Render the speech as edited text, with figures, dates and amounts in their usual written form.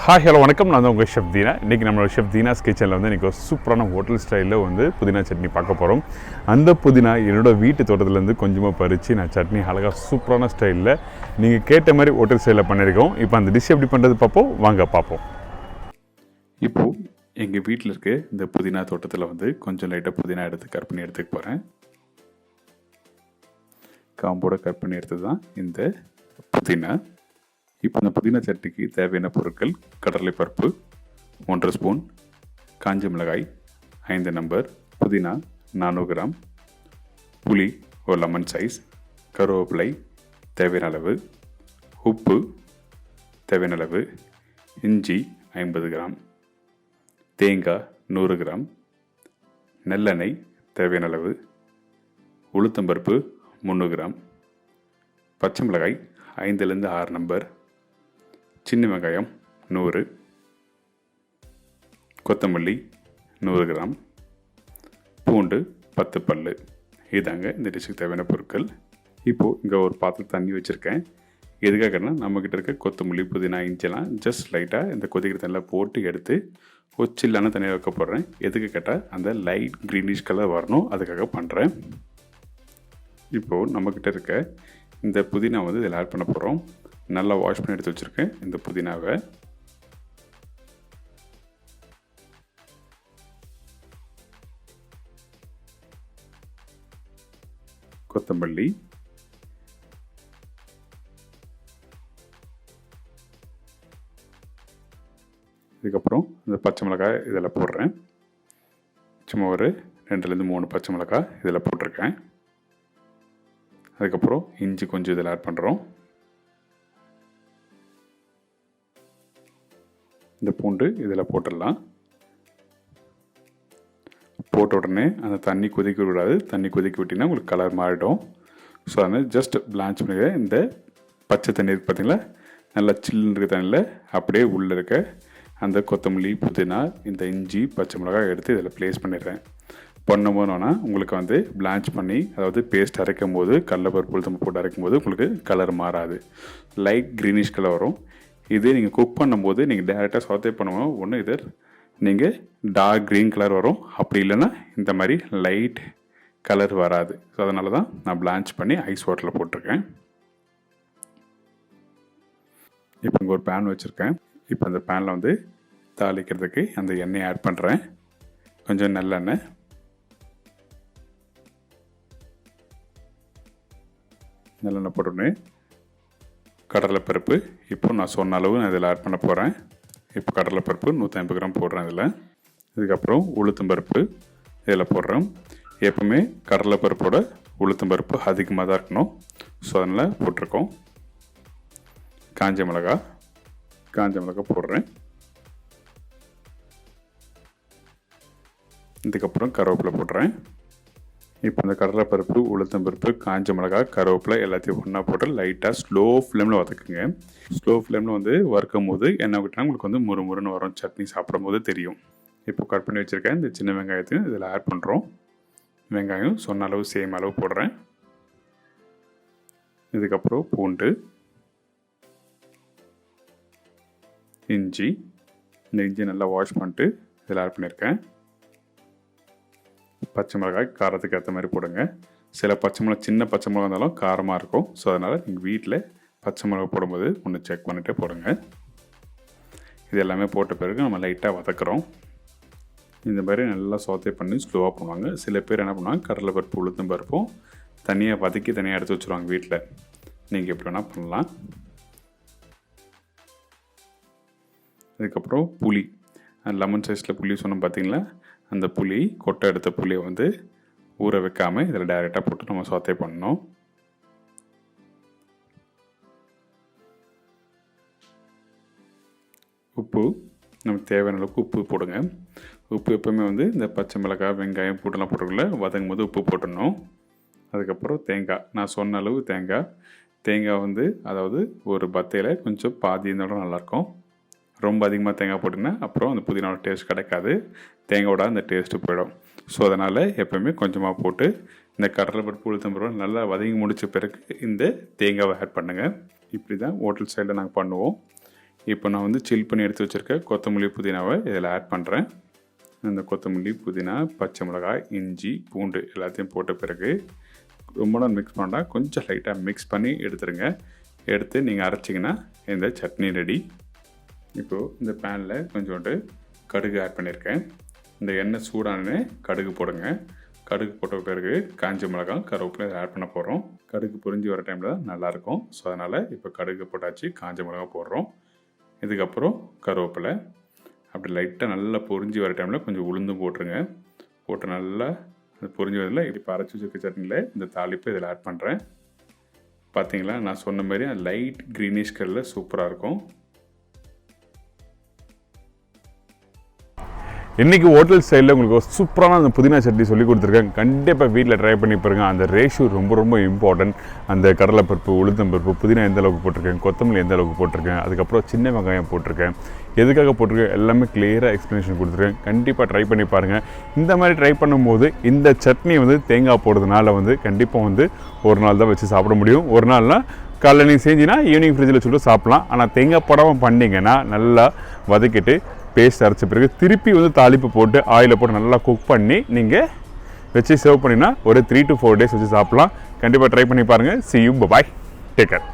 Hi hello வணக்கம். நான் தான் உங்கள் ஷெஃப் தீனா. இன்றைக்கி நம்மளோட ஷெஃப் தீனாஸ் கிச்சனில் வந்து இன்றைக்கி ஒரு சூப்பரான ஹோட்டல் ஸ்டைலில் வந்து புதினா சட்னி பார்க்க போகிறோம். அந்த புதினா என்னோடய வீட்டு தோட்டத்துலேருந்து கொஞ்சமாக பறித்து நான் சட்னி அழகாக சூப்பரான ஸ்டைலில் நீங்கள் கேட்ட மாதிரி ஹோட்டல் ஸ்டைலில் பண்ணியிருக்கோம். இப்போ அந்த டிஷ் எப்படி பண்ணுறது பார்ப்போம், வாங்க பார்ப்போம். இப்போது எங்கள் வீட்டில் இருக்க இந்த புதினா தோட்டத்தில் வந்து கொஞ்சம் லைட்டாக புதினா கட் பண்ணி எடுத்துக்க போகிறேன். காம்போட கட் பண்ணி எடுத்தது தான் இந்த புதினா. இப்போ இந்த புதினா சட்னிக்கு தேவையான பொருட்கள்: கடலைப்பருப்பு 1 ஸ்பூன், காஞ்ச மிளகாய் 5 நம்பர், புதினா 400 கிராம், புளி ஒரு லெமன் சைஸ், கருவேப்பிலை தேவையான அளவு, உப்பு தேவையான அளவு, இஞ்சி 50 கிராம், தேங்காய் 100 கிராம், நெல்லெண்ணெய் தேவையான அளவு, உளுத்தம்பருப்பு 300 கிராம், பச்சை மிளகாய் 5லேருந்து 6 நம்பர், சின்ன வெங்காயம் 100, கொத்தமல்லி 100 கிராம், பூண்டு 10 பல். இதாங்க இந்த டிஷ்ஷுக்கு தேவையான பொருட்கள். இப்போது இங்கே ஒரு பாத்திரம் தண்ணி வச்சுருக்கேன். எதுக்காகனா நம்மக்கிட்ட இருக்க கொத்தமல்லி, புதினா, இஞ்சிலாம் ஜஸ்ட் லைட்டாக இந்த கொதிக்கிற தண்ணியில் போட்டு எடுத்து ஒரு சில்லான தண்ணியில் வைக்க போடுறேன். எதுக்கு கேட்டால் அந்த லைட் க்ரீனிஷ் கலர் வரணும், அதுக்காக பண்ணுறேன். இப்போது நம்மக்கிட்ட இருக்க இந்த புதினா வந்து இதில் ஆட் பண்ண போகிறோம். நல்லா வாஷ் பண்ணி எடுத்து வச்சுருக்கேன் இந்த புதினாவை. கொத்தமல்லி, இதுக்கப்புறம் இந்த பச்சை மிளகாய் இதில் போடுறேன். சும்மா ஒரு 2லேருந்து 3 பச்சை மிளகாய் இதில் போட்டிருக்கேன். அதுக்கப்புறம் இஞ்சி கொஞ்சம் இதில் ஆட் பண்ணுறோம். இந்த பூண்டு இதில் போட்டுடலாம். போட்ட உடனே அந்த தண்ணி கொதிக்க விடாது. தண்ணி கொதிக்க விட்டிங்கன்னா உங்களுக்கு கலர் மாறிடும். ஸோ அதனால் ஜஸ்ட் பிளான்ச் பண்ணி இந்த பச்சை தண்ணி இருக்குது பார்த்தீங்களா, நல்லா சில்லுன்னு இருக்க தண்ணியில் அப்படியே உள்ளே இருக்க அந்த கொத்தமல்லி, புதினா, இந்த இஞ்சி, பச்சை மிளகாய் எடுத்து இதில் ப்ளேஸ் பண்ணிடுறேன். பண்ணும்போதுனா உங்களுக்கு வந்து பிளான்ச் பண்ணி, அதாவது பேஸ்ட் அரைக்கும் போது கடலைப்பருப்பு உளுத்தம்பருப்பு போட்டு அரைக்கும் போது உங்களுக்கு கலர் மாறாது, லைட் க்ரீனிஷ் கலர் வரும். இதே நீங்கள் குக் பண்ணும்போது நீங்கள் டேரெக்டாக சாத்தே பண்ணுவோம், ஒன்று இது நீங்கள் டார்க் க்ரீன் கலர் வரும், அப்படி இல்லைன்னா இந்த மாதிரி லைட் கலர் வராது. ஸோ அதனால தான் நான் பிளான்ச் பண்ணி ஐஸ் வாட்டரில் போட்டிருக்கேன். இப்போ இங்கே ஒரு பேன் வச்சுருக்கேன். இப்போ அந்த பேனில் வந்து தாளிக்கிறதுக்கு அந்த எண்ணெயை ஆட் பண்ணுறேன். கொஞ்சம் நல்லெண்ணெய், நல்லெண்ணெய் போட்டோன்னே கடலைப்பருப்பு இப்போ நான் சொன்ன அளவு நான் இதில் ஆட் பண்ண போகிறேன். இப்போ கடலைப்பருப்பு 150 கிராம் போடுறேன் இதில். இதுக்கப்புறம் உளுத்தம்பருப்பு இதில் போடுறோம். எப்பவுமே கடலைப்பருப்போட உளுத்தம்பருப்பு அதிகமாக தான் இருக்கணும், ஸோ அதனால் போட்டிருக்கோம். காஞ்ச மிளகாய் போடுறேன். இதுக்கப்புறம் கருவேப்பிலை போடுறேன். இப்போ இந்த கடலைப்பருப்பு, உளுத்தம்பருப்பு, காஞ்ச மிளகாய், கருவேப்பிலை எல்லாத்தையும் ஒன்றா போட்டு லைட்டாக ஸ்லோ ஃப்ளேமில் வதக்குங்க. ஸ்லோ ஃப்ளேமில் வந்து வறுக்கும் போது என்ன விட்டால் உங்களுக்கு வந்து முறுமுறுன்னு வரும், சட்னி சாப்பிடும் போது தெரியும். இப்போ கட் பண்ணி வச்சுருக்கேன் இந்த சின்ன வெங்காயத்தையும் இதில் ஆட் பண்ணுறோம். வெங்காயம் சொன்ன அளவு சேம் அளவு போடுறேன். இதுக்கப்புறம் பூண்டு, இஞ்சி, இந்த இஞ்சி நல்லா வாஷ் பண்ணிட்டு இதில் ஆட் பண்ணியிருக்கேன். பச்சை மிளகாய் காரத்துக்கு ஏற்ற மாதிரி போடுங்க. சில சின்ன பச்சை மிளகா இருந்தாலும் காரமாக இருக்கும். ஸோ அதனால் நீங்கள் வீட்டில் பச்சை மிளகா போடும்போது ஒன்று செக் பண்ணிவிட்டு போடுங்க. இது எல்லாமே போட்ட பிறகு நம்ம லைட்டாக வதக்குறோம். இந்த மாதிரி நல்லா சோத்தே பண்ணி ஸ்லோவாக பண்ணுவாங்க. சில பேர் என்ன பண்ணுவாங்க, கடலைப்பருப்பு உளுத்தம் பருப்பும் தனியாக வதக்கி தனியாக எடுத்து வச்சுருவாங்க வீட்டில். நீங்கள் எப்படி வேணால் பண்ணலாம். அதுக்கப்புறம் புளி, லெமன் சைஸில் புளி சொன்னோம் பார்த்தீங்களா, அந்த புளி, கொட்டை எடுத்த புளியை வந்து ஊற வைக்காமல் இதில் டைரெக்டாக போட்டு நம்ம சோத்தே பண்ணணும். உப்பு நமக்கு தேவையான அளவுக்கு உப்பு போடுங்க. உப்பு எப்போவுமே வந்து இந்த பச்சை மிளகாய், வெங்காயம், பூட்டெல்லாம் போட்டுக்கல வதங்கும் போது உப்பு போட்டுடணும். அதுக்கப்புறம் தேங்காய், நான் சொன்ன அளவு தேங்காய் வந்து அதாவது ஒரு பத்தையில் கொஞ்சம் பாதி இருந்தாலும் நல்லாயிருக்கும். ரொம்ப அதிகமாக தேங்காய் போட்டிங்கன்னா அப்புறம் அந்த புதினாவோட டேஸ்ட் கிடைக்காது, தேங்காயோட அந்த டேஸ்ட்டு போயிடும். ஸோ அதனால் எப்போயுமே கொஞ்சமாக போட்டு இந்த கடலைப்பருப்பு, உளுத்தம்பருப்பு நல்லா வதங்கி முடித்த பிறகு இந்த தேங்காவை ஆட் பண்ணுங்கள். இப்படி தான் ஹோட்டல் ஸ்டைலில் நாங்கள் பண்ணுவோம். இப்போ நான் வந்து சில் பண்ணி எடுத்து வச்சுருக்க கொத்தமல்லி புதினாவை இதில் ஆட் பண்ணுறேன். அந்த கொத்தமல்லி புதினா பச்சை மிளகாய் இஞ்சி பூண்டு எல்லாத்தையும் போட்ட பிறகு ரொம்ப நேரம் மிக்ஸ் பண்ணால் கொஞ்சம் லைட்டாக மிக்ஸ் பண்ணி எடுத்துருங்க. எடுத்து நீங்கள் அரைச்சிங்கன்னா இந்த சட்னி ரெடி. இப்போது இந்த பேனில் கொஞ்சோண்டு கடுகு ஆட் பண்ணியிருக்கேன். இந்த எண்ணெய் சூடானே கடுகு போடுங்க. கடுகு போட்ட பிறகு காஞ்ச மிளகாய் கருவேப்பிலை ஆட் பண்ண போகிறோம். கடுகு பொரிஞ்சு வர டைமில் தான் நல்லாயிருக்கும். ஸோ அதனால் இப்போ கடுகு போட்டாச்சு, காஞ்ச மிளகாய் போடுறோம். இதுக்கப்புறம் கருவேப்பிலை அப்படி லைட்டாக நல்லா பொரிஞ்சு வர டைமில் கொஞ்சம் உளுந்தும் போட்டுருங்க. போட்டு நல்லா பொரிஞ்சு வரதில் இப்போ அரைச்சி வச்சுருக்க சட்னியில் இந்த தாளிப்பு இதில் ஆட் பண்ணுறேன். பார்த்தீங்களா, நான் சொன்ன மாதிரி லைட் க்ரீனிஷ் கலரில் சூப்பராக இருக்கும். இன்றைக்கி ஹோட்டல் ஸ்டைலில் உங்களுக்கு சூப்பரான அந்த புதினா சட்னி சொல்லி கொடுத்துருக்கேன். கண்டிப்பாக வீட்டில் ட்ரை பண்ணி பாருங்கள். அந்த ரேஷியோ ரொம்ப ரொம்ப இம்பார்ட்டன்ட். அந்த கடலைப்பருப்பு, உளுத்தம்பருப்பு, புதினா எந்த அளவுக்கு போட்டிருக்கேன், கொத்தமல்லி எந்த அளவுக்கு போட்டிருக்கேன், அதுக்கப்புறம் சின்ன வெங்காயம் போட்டிருக்கேன், எதுக்காக போட்டிருக்கேன் எல்லாமே கிளியராக எக்ஸ்ப்ளனேஷன் கொடுத்துருக்கேன். கண்டிப்பாக ட்ரை பண்ணி பாருங்கள். இந்த மாதிரி ட்ரை பண்ணும்போது இந்த சட்னி வந்து தேங்காய் போடுறதுனால வந்து கண்டிப்பாக வந்து ஒரு நாள் தான் வச்சு சாப்பிட முடியும். ஒரு நாள்னால் காலையில் நீங்கள் செஞ்சிங்கன்னா ஈவினிங் ஃப்ரிட்ஜில் சொல்லிட்டு சாப்பிட்லாம். ஆனால் தேங்காய் போடாமல் பண்ணிங்கன்னா நல்லா வதக்கிட்டு பேஸ்ட் அரைச்ச பிறகு திருப்பி வந்து தாளிப்பு போட்டு ஆயிலை போட்டு நல்லா குக் பண்ணி நீங்கள் வச்சு சர்வ் பண்ணிங்கன்னா ஒரு 3 to 4 days வச்சு சாப்பிட்லாம். கண்டிப்பாக ட்ரை பண்ணி பாருங்கள். See you, bye, take care.